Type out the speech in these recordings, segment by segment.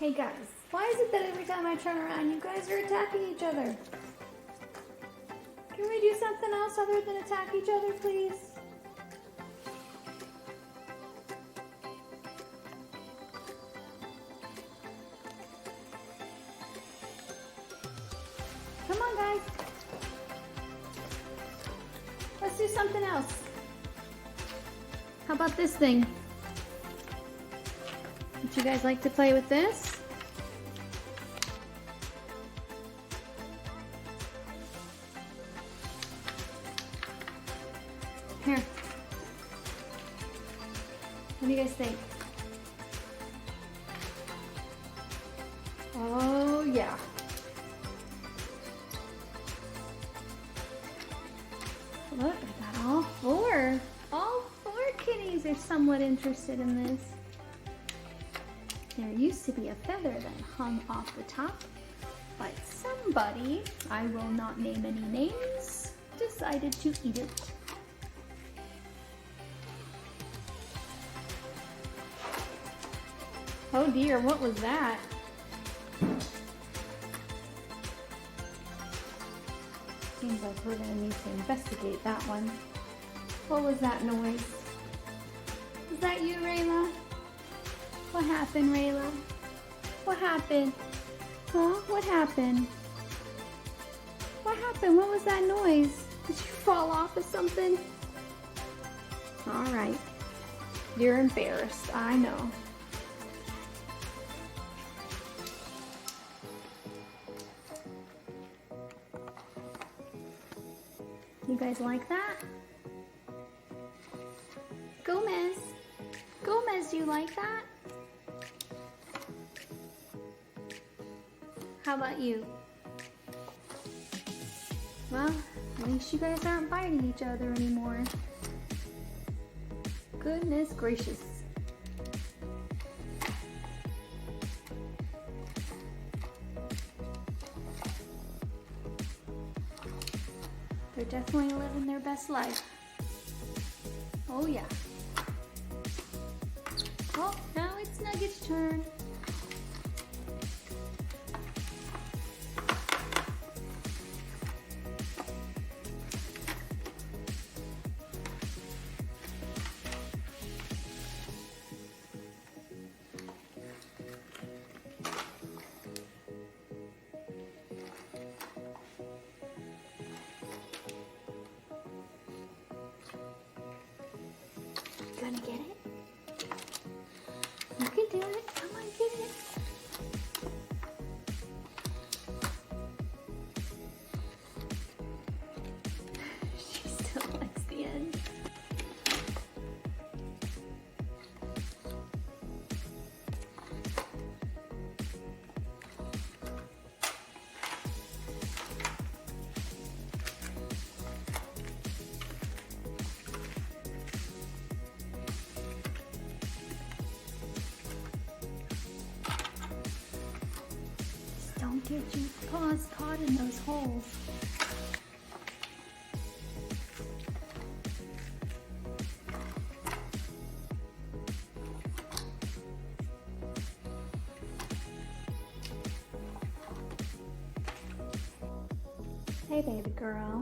Hey guys, why is it that every time I turn around you guys are attacking each other? Can we do something else other than attack each other, please? Come on, guys. Let's do something else. How about this thing? Would you guys like to play with this? Here. What do you guys think? Oh, yeah. Look, I got all four. All four kitties are somewhat interested in this. There used to be a feather that hung off the top, but somebody, I will not name any names, decided to eat it. Oh dear, what was that? Seems like we're gonna need to investigate that one. What was that noise? Is that you, Rayla? What happened, Rayla? What happened? Huh? What happened? What happened? What was that noise? Did you fall off of something? Alright. You're embarrassed, I know. You guys like that? Gomez? Gomez, do you like that? How about you? Well, at least you guys aren't biting each other anymore. Goodness gracious. They're definitely living their best life. Oh yeah. Oh, now it's Nugget's turn. Gonna get it? You can do it. Come on, get it. She still likes the end. Don't get your paws caught in those holes. Hey baby girl.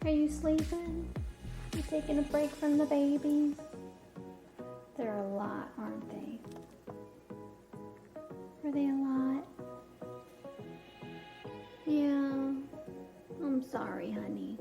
Are you sleeping? You taking a break from the babies? They're a lot, aren't they? Are they a lot? Yeah, I'm sorry, honey.